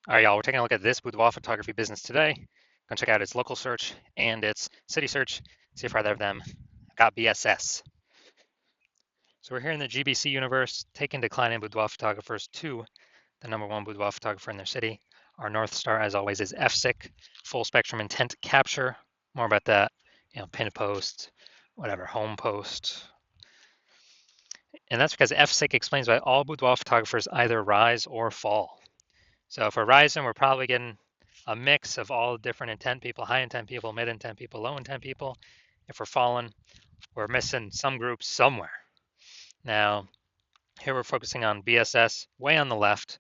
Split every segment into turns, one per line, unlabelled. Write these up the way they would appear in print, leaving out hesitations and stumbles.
All right, y'all, we're taking a look at this boudoir photography business today. Gonna check out its local search and its city search, see if either of them got BSS. So we're here in the GBC universe, taking declining boudoir photographers to the #1 boudoir photographer in their city. Our North Star, as always, is FSIC, full spectrum intent capture. More about that, pin post, whatever, home post. And that's because FSIC explains why all boudoir photographers either rise or fall. So if we're rising, we're probably getting a mix of all different intent people, high intent people, mid intent people, low intent people. If we're falling, we're missing some groups somewhere. Now, here we're focusing on BSS way on the left.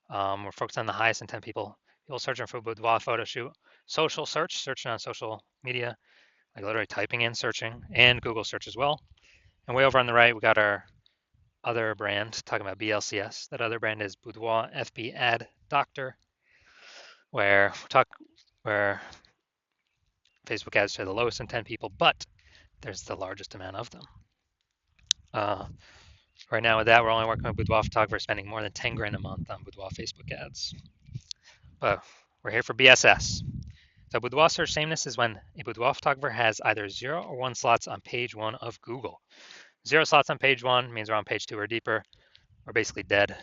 We're focused on the highest intent people. People searching for boudoir photo shoot. Social search, searching on social media, like literally typing in, searching, and Google search as well. And way over on the right, we got our other brand, talking about BLCS. That other brand is Boudoir FB Ad Doctor, where Facebook ads to the lowest intent people, but there's the largest amount of them. Right now with that, we're only working with boudoir photographers spending more than 10 grand a month on boudoir Facebook ads. But we're here for BSS. So boudoir search sameness is when a boudoir photographer has either 0 or 1 slots on page 1 of Google. 0 slots on page 1 means we're on page 2 or deeper. We're basically dead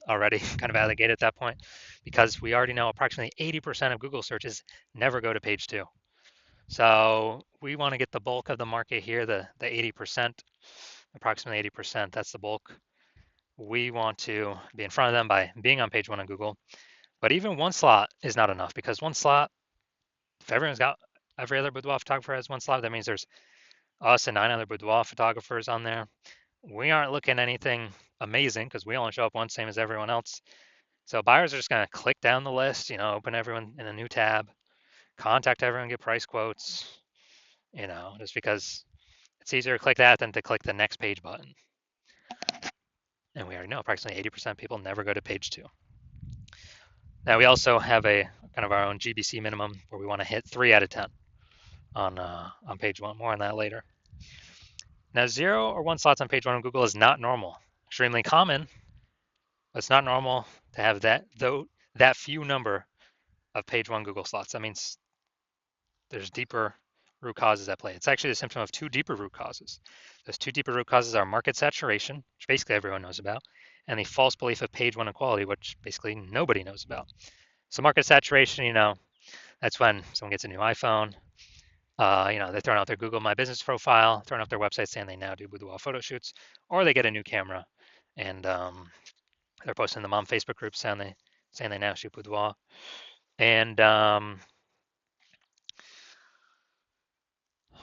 already, kind of out of the gate at that point, because we already know approximately 80% of Google searches never go to page 2. So we want to get the bulk of the market here, the 80%, approximately 80%, that's the bulk. We want to be in front of them by being on page 1 on Google. But even 1 slot is not enough, because 1 slot, if every other boudoir photographer has 1 slot, that means there's us and 9 other boudoir photographers on there. We aren't looking anything amazing because we only show up once, same as everyone else. So buyers are just going to click down the list, open everyone in a new tab, contact everyone, get price quotes, just because it's easier to click that than to click the next page button. And we already know approximately 80% of people never go to page 2. Now we also have a kind of our own GBC minimum where we want to hit 3 out of 10 on page 1. More on that later. Now 0 or 1 slots on page 1 on Google is not normal. Extremely common, but it's not normal to have that few number of page 1 Google slots. That means there's deeper root causes at play. It's actually the symptom of 2 deeper root causes. Those 2 deeper root causes are market saturation, which basically everyone knows about, and the false belief of page 1 equality, which basically nobody knows about. So market saturation, that's when someone gets a new iPhone, they're throwing out their Google My Business profile, throwing out their website saying they now do boudoir photo shoots, or they get a new camera and they're posting them on Facebook groups saying they now shoot boudoir. And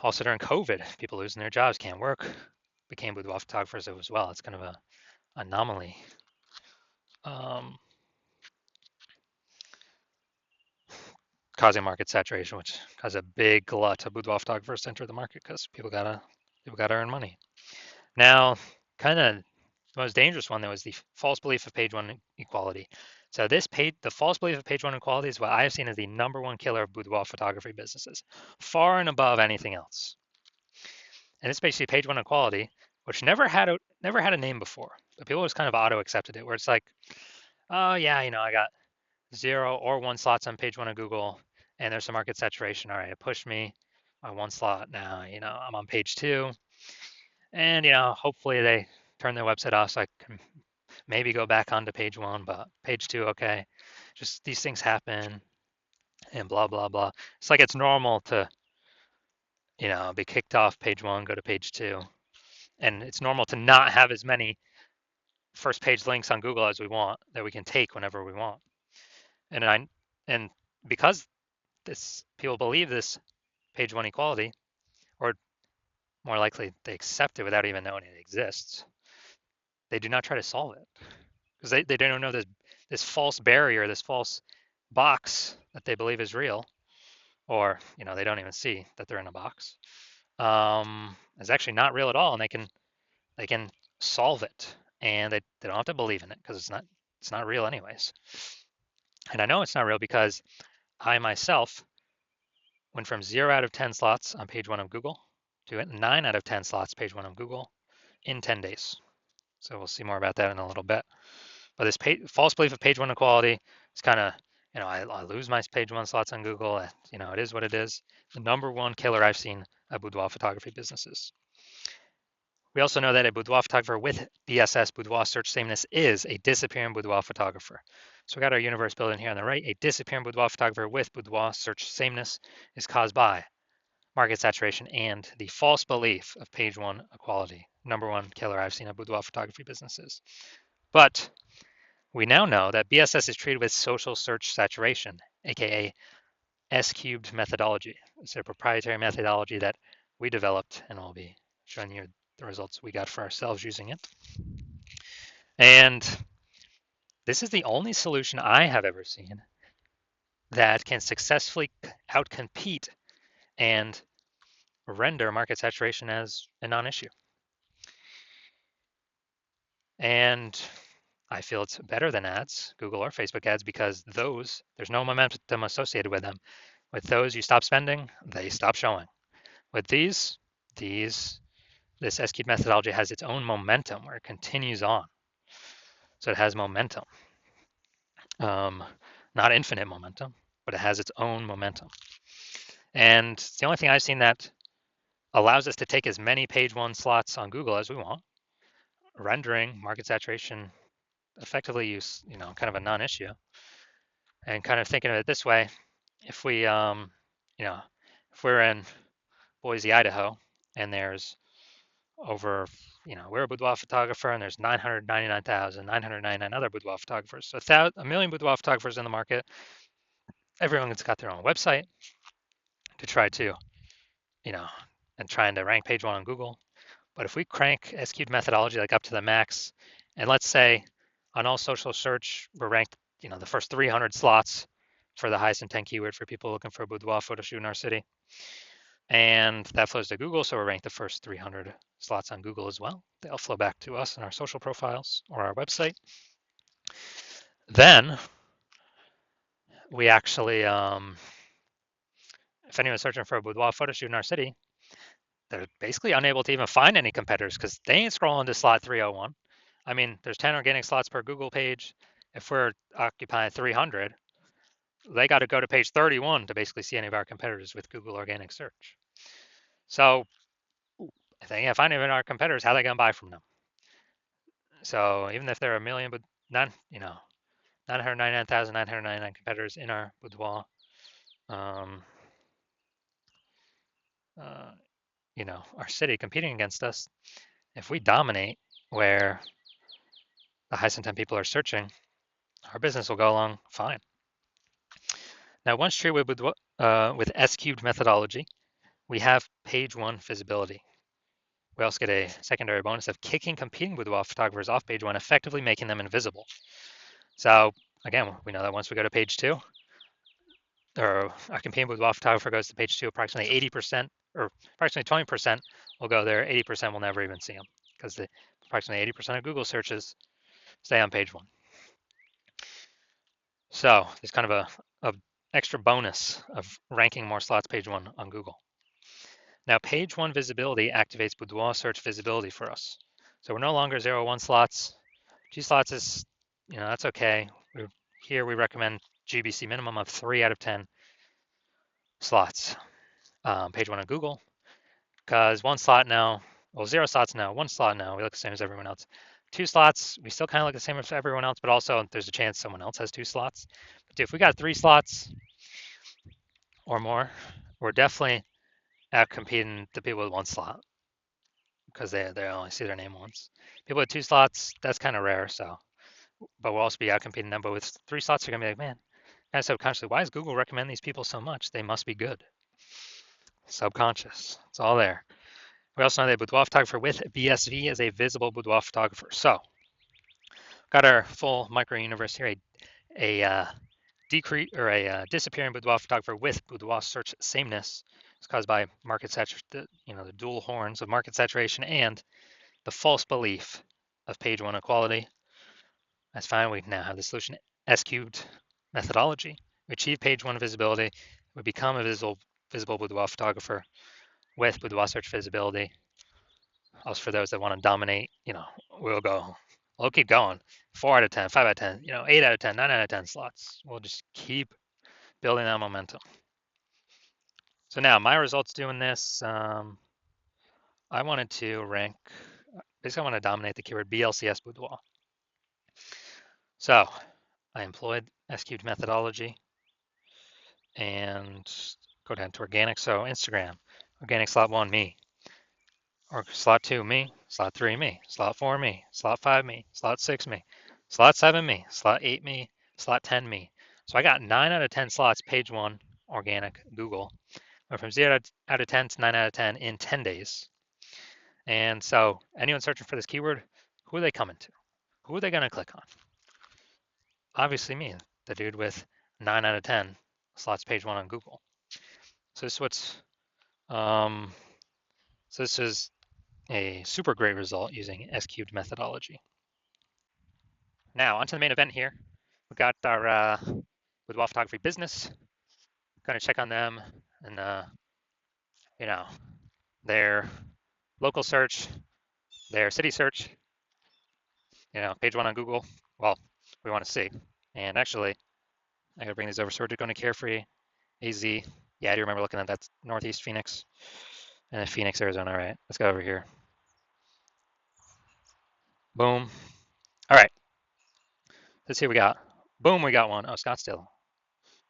also during COVID, people losing their jobs, can't work, became boudoir photographers as well. It's kind of an anomaly. Causing market saturation, which caused a big glut of boudoir photographers to enter the market because people gotta earn money. Now, kind of the most dangerous one, though, is the false belief of page 1 equality. So the false belief of page 1 equality is what I have seen as the #1 killer of boudoir photography businesses, far and above anything else. And it's basically page 1 equality, which never had a name before, but people just kind of auto accepted it, where it's like, oh yeah, I got 0 or 1 slots on page 1 of Google, and there's some market saturation. All right, it pushed me by 1 slot. Now, I'm on page 2, and hopefully they turn their website off so I can maybe go back onto page 1, but page 2, okay. Just these things happen, and blah blah blah. It's like it's normal to be kicked off page 1, go to page 2, and it's normal to not have as many first page links on Google as we want that we can take whenever we want. And because people believe this page 1 equality, or more likely they accept it without even knowing it exists, they do not try to solve it because they don't know this false barrier, this false box that they believe is real, or they don't even see that they're in a box, is actually not real at all, and they can solve it, and they don't have to believe in it because it's not real anyways. And I know it's not real because I myself went from 0 out of 10 slots on page 1 of Google to 9 out of 10 slots page 1 of Google in 10 days. So we'll see more about that in a little bit. But this false belief of page 1 equality is kind of I lose my page one slots on Google. It is what it is. The number one killer I've seen of boudoir photography businesses. We also know that a boudoir photographer with BSS, boudoir search sameness, is a disappearing boudoir photographer. So we got our universe building here on the right. A disappearing boudoir photographer with boudoir search sameness is caused by market saturation and the false belief of page one equality. Number one killer I've seen of boudoir photography businesses. But we now know that BSS is treated with social search saturation, aka S-cubed methodology. It's a proprietary methodology that we developed, and I'll be showing you the results we got for ourselves using it. And this is the only solution I have ever seen that can successfully outcompete and render market saturation as a non-issue. And I feel it's better than ads, Google or Facebook ads, because there's no momentum associated with them. With those, you stop spending, they stop showing. With this S-cubed methodology has its own momentum where it continues on. So it has momentum. Not infinite momentum, but it has its own momentum. And it's the only thing I've seen that allows us to take as many page one slots on Google as we want, rendering market saturation effectively kind of a non-issue. And kind of thinking of it this way, if we're in Boise, Idaho, and there's we're a boudoir photographer, and there's 999,999 other boudoir photographers. So a million boudoir photographers in the market. Everyone's got their own website to try to, and trying to rank page one on Google. But if we crank S-cubed methodology like up to the max, and let's say on all social search, we're ranked, the first 300 slots for the highest intent keyword for people looking for a boudoir photo shoot in our city. And that flows to Google, so we're ranked the first 300 slots on Google as well. They'll flow back to us in our social profiles or our website. Then we actually, if anyone's searching for a boudoir photo shoot in our city, they're basically unable to even find any competitors because they ain't scrolling to slot 301. I mean, there's 10 organic slots per Google page. If we're occupying 300, they got to go to page 31 to basically see any of our competitors with Google organic search. So if they can't find any of our competitors, how are they going to buy from them? So even if there are a million, but 999,999 competitors in our boudoir, our city competing against us, if we dominate where the highest intent people are searching, our business will go along fine. Now, once treated with S-cubed methodology, we have page one visibility. We also get a secondary bonus of kicking competing boudoir photographers off page one, effectively making them invisible. So again, we know that once we go to page two, or our competing boudoir photographer goes to page two, approximately 80% or approximately 20% will go there. 80% will never even see them because approximately 80% of Google searches stay on page one. So there's kind of a extra bonus of ranking more slots page one on Google. Now, page one visibility activates boudoir search visibility for us. So we're no longer 0-1 slots. G slots is, that's okay. Here we recommend GBC minimum of 3 out of 10 slots. Page one on Google, because 1 slot now, well, 0 slots now, 1 slot now, we look the same as everyone else. 2 slots, we still kind of look the same as everyone else, but also there's a chance someone else has 2 slots. But if we got 3 slots or more, we're definitely out competing the people with 1 slot because they only see their name once. People with 2 slots, that's kind of rare. So, but we'll also be out competing them. But with 3 slots, you're gonna be like, man, kind of subconsciously, why does Google recommend these people so much? They must be good. Subconscious, it's all there. We also know that a boudoir photographer with BSV is a visible boudoir photographer. So, got our full micro universe here. A disappearing boudoir photographer with boudoir search sameness is caused by market saturation, the dual horns of market saturation and the false belief of page one equality. That's fine. We now have the solution S-cubed methodology. We achieve page one visibility. We become a visible boudoir photographer with boudoir search visibility. Also, for those that want to dominate, we'll go We'll keep going. 4 out of 10, 5 out of 10, 8 out of 10, 9 out of 10 slots. We'll just keep building that momentum. So now my results doing this, I wanted to rank, basically I want to dominate the keyword BLCS Boudoir. So I employed S-cubed methodology and go down to organic. So Instagram, organic slot 1, me. Or slot 2, me. Slot 3, me. Slot 4, me. Slot 5, me. Slot 6, me. Slot 7, me. Slot 8, me. Slot 10, me. So I got 9 out of 10 slots, page 1, organic, Google. Went from 0 out of 10 to 9 out of 10 in 10 days. And so anyone searching for this keyword, who are they coming to? Who are they going to click on? Obviously me, the dude with 9 out of 10 slots, page 1 on Google. So this is what's, so this is a super great result using S-cubed methodology. Now onto the main event here. We got our Boudoir photography business. Going to check on them and their local search, their city search, page 1 on Google. Well, we want to see. And actually, I gotta bring these over. So we're going to Carefree, AZ. Yeah, I do remember looking at that. Northeast Phoenix and then Phoenix, Arizona. All right, let's go over here. Boom. All right, let's see what we got. Boom, we got one. Oh, Scottsdale.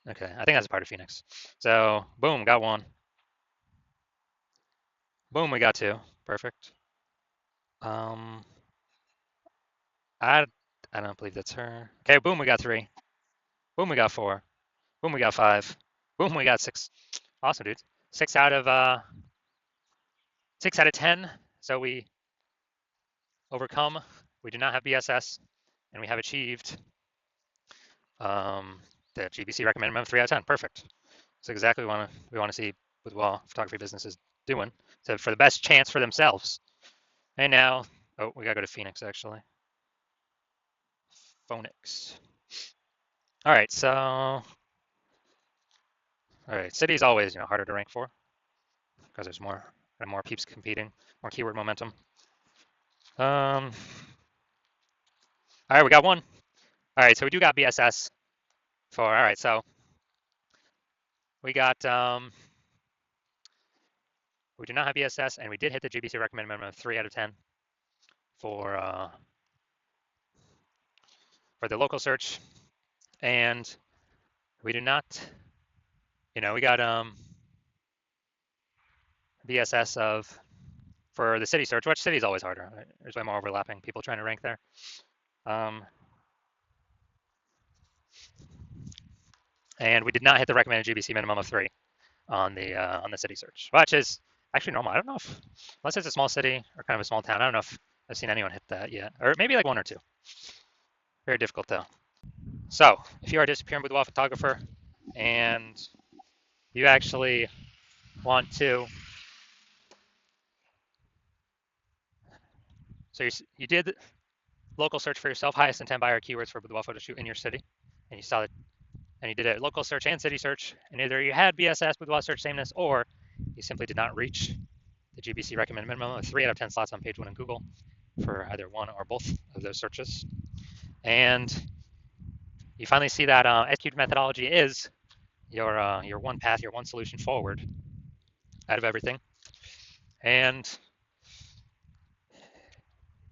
Okay, I think that's a part of Phoenix. So boom, got one. Boom, we got two. Perfect. I I don't believe that's her. Okay, boom, we got three. Boom, we got four. Boom, we got five. Boom, we got six. Awesome, dude. 6 out of 10. So we overcome. We do not have BSS, and we have achieved the GBC recommended minimum 3 out of 10. Perfect. That's exactly what we want to see Boudoir photography businesses doing for the best chance for themselves. And now, oh, we gotta go to Phoenix actually. Phoenix. All right, so city's always harder to rank for because there's more peeps competing, more keyword momentum. All right, we got one. All right, so we do got BSS for, all right, so we got, we do not have BSS, and we did hit the GBC recommended minimum of 3 out of 10 for the local search, and we do not, we got BSS of for the city search, which city is always harder. There's way more overlapping people trying to rank there. And we did not hit the recommended GBC minimum of 3 on the city search, which is actually normal. I don't know if, unless it's a small city or kind of a small town, I don't know if I've seen anyone hit that yet, or maybe like 1 or 2. Very difficult though. So if you are a disappearing Boudoir photographer and you actually want to, so you did local search for yourself, highest intent buyer keywords for Boudoir photo shoot in your city, and you saw it, and you did a local search and city search, and either you had BSS Boudoir search sameness, or you simply did not reach the GBC recommended minimum of 3 out of 10 slots on page 1 in Google for either one or both of those searches. And you finally see that S-cubed methodology is your one path, your one solution forward out of everything. And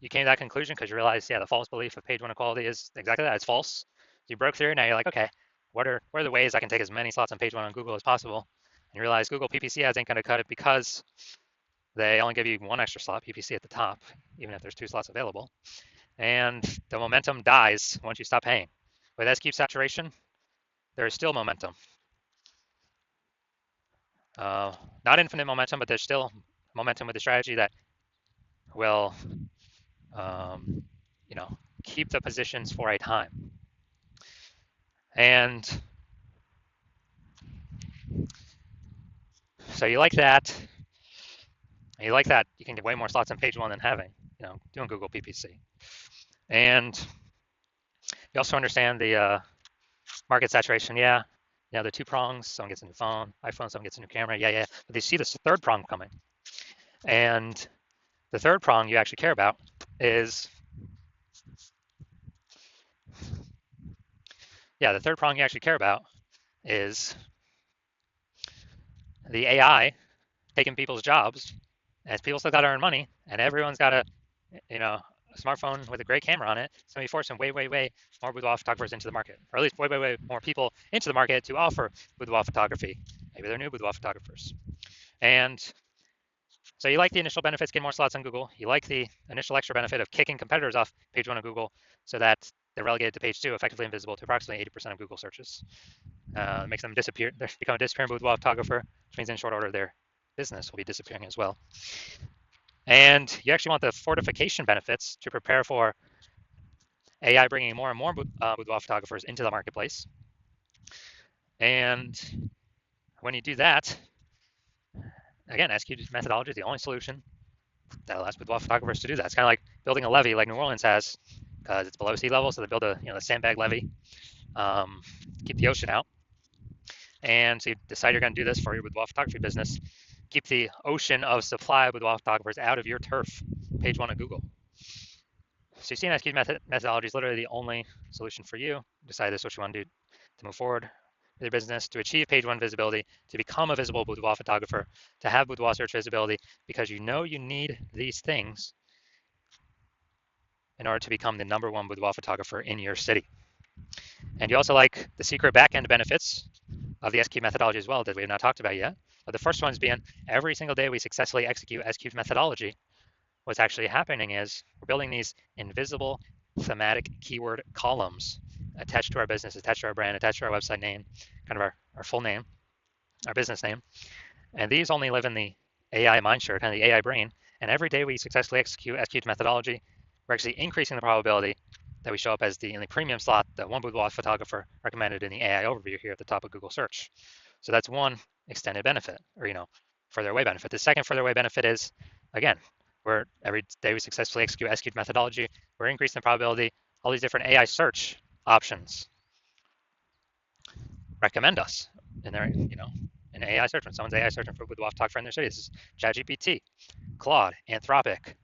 you came to that conclusion because you realized, yeah, the false belief of page 1 equality is exactly that. It's false. You broke through. Now you're like, okay, what are the ways I can take as many slots on page 1 on Google as possible? And you realize Google PPC ads ain't going to cut it because they only give you 1 extra slot PPC at the top, even if there's 2 slots available. And the momentum dies once you stop paying. With S-cube saturation, there is still momentum. Not infinite momentum, but there's still momentum with the strategy that will, keep the positions for a time. And so you like that. You like that you can get way more slots on page 1 than having, doing Google PPC. And you also understand the market saturation. Yeah, the 2 prongs. Someone gets a new phone, iPhone. Someone gets a new camera. Yeah. But they see this 3rd prong coming, and the 3rd prong you actually care about is yeah, the third prong you actually care about is the AI taking people's jobs, as people still got to earn money, and everyone's got a smartphone with a great camera on it. It's going to be forcing way, way, way more boudoir photographers into the market, or at least way, way, way more people into the market to offer boudoir photography. Maybe they're new boudoir photographers. And so you like the initial benefits, getting more slots on Google. You like the initial extra benefit of kicking competitors off page one of Google so that they're relegated to page two, effectively invisible to approximately 80% of Google searches. Makes them disappear. They become a disappearing boudoir photographer, which means in short order their business will be disappearing as well. And you actually want the fortification benefits to prepare for AI bringing more and more boudoir photographers into the marketplace. And when you do that, again, SQ methodology is the only solution that allows boudoir photographers to do that. It's kind of like building a levee like New Orleans has, because it's below sea level, so they build a the sandbag levee, keep the ocean out. And so you decide you're going to do this for your boudoir photography business. Keep the ocean of supply of boudoir photographers out of your turf, page one of Google. So you see, SQ methodology is literally the only solution for you. Decide this is what you want to do to move forward with your business, to achieve page one visibility, to become a visible boudoir photographer, to have boudoir search visibility, because you know you need these things in order to become the number one boudoir photographer in your city. And you also like the secret backend benefits of the SQ methodology as well that we have not talked about yet. But the first one's being every single day we successfully execute SQ methodology, what's actually happening is we're building these invisible thematic keyword columns attached to our business, attached to our brand, attached to our website name, kind of our full name, our business name. And these only live in the AI mindshare, kind of the AI brain. And every day we successfully execute SQ methodology, we're actually increasing the probability that we show up as the premium slot, the one boudoir photographer recommended in the AI overview here at the top of Google search. So that's one extended benefit, or further away benefit. The second further away benefit is, again, where every day we successfully execute SQ methodology, we're increasing the probability all these different AI search options recommend us in their, in AI search. When someone's AI searching for boudoir photographer in their city, this is ChatGPT, Claude, Anthropic,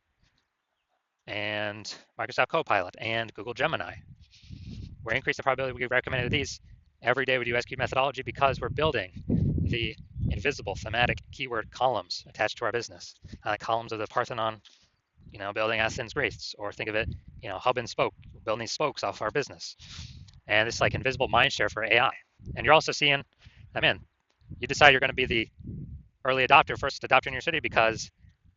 and Microsoft Copilot, and Google Gemini. We're increasing the probability we get recommended these every day we do SQ methodology because we're building the invisible thematic keyword columns attached to our business, columns of the Parthenon, building Athens, Greece, or think of it, hub and spoke, building these spokes off our business. And this is like invisible mindshare for AI. And you're also seeing, you decide you're going to be the early adopter, first adopter in your city because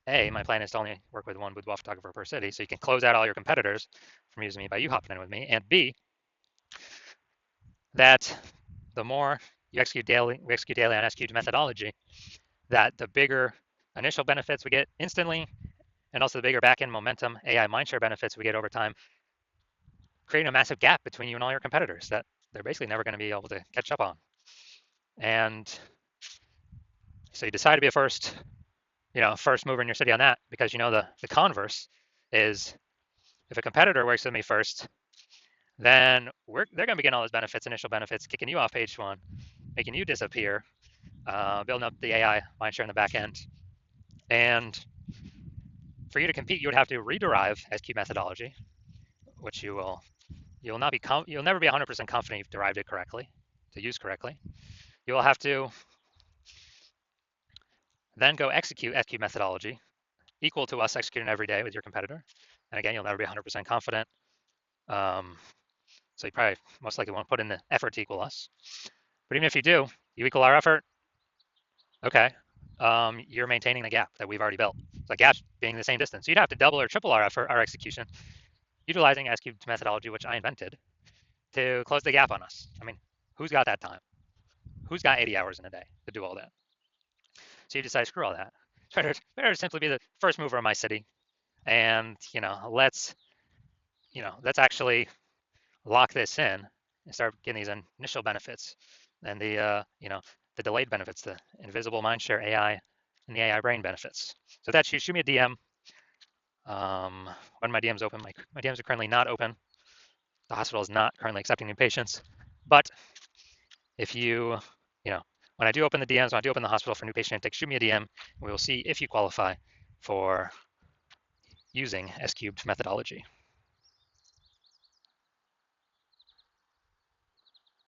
A, my plan is to only work with one boudoir photographer per city, so you can close out all your competitors from using me by you hopping in with me. And B, that the more we execute daily on SQ methodology, that the bigger initial benefits we get instantly, and also the bigger backend momentum, AI mindshare benefits we get over time, creating a massive gap between you and all your competitors that they're basically never going to be able to catch up on. And so you decide to be a first mover in your city on that, because the converse is if a competitor works with me first, then they're going to be getting all those benefits, initial benefits, kicking you off page one, making you disappear, building up the AI mindshare in the back end. And for you to compete, you would have to rederive SQ methodology, which you'll never be 100% confident you've derived it correctly, to use correctly. You will have to then go execute SQ methodology equal to us executing every day with your competitor. And again, you'll never be 100% confident. So you probably most likely won't put in the effort to equal us. But even if you do, you equal our effort, okay, you're maintaining the gap that we've already built. So the gap being the same distance. So you'd have to double or triple our effort, our execution, utilizing SQ methodology, which I invented, to close the gap on us. Who's got that time? Who's got 80 hours in a day to do all that? So you decide, screw all that. It's better to simply be the first mover in my city, and let's actually lock this in and start getting these initial benefits and the delayed benefits, the invisible mindshare AI and the AI brain benefits. So that's you. Shoot me a DM. When my DM's open, my DMs are currently not open. The hospital is not currently accepting new patients. But if you, when I do open the DMs, when I do open the hospital for new patient intake, shoot me a DM. And we will see if you qualify for using SQ methodology.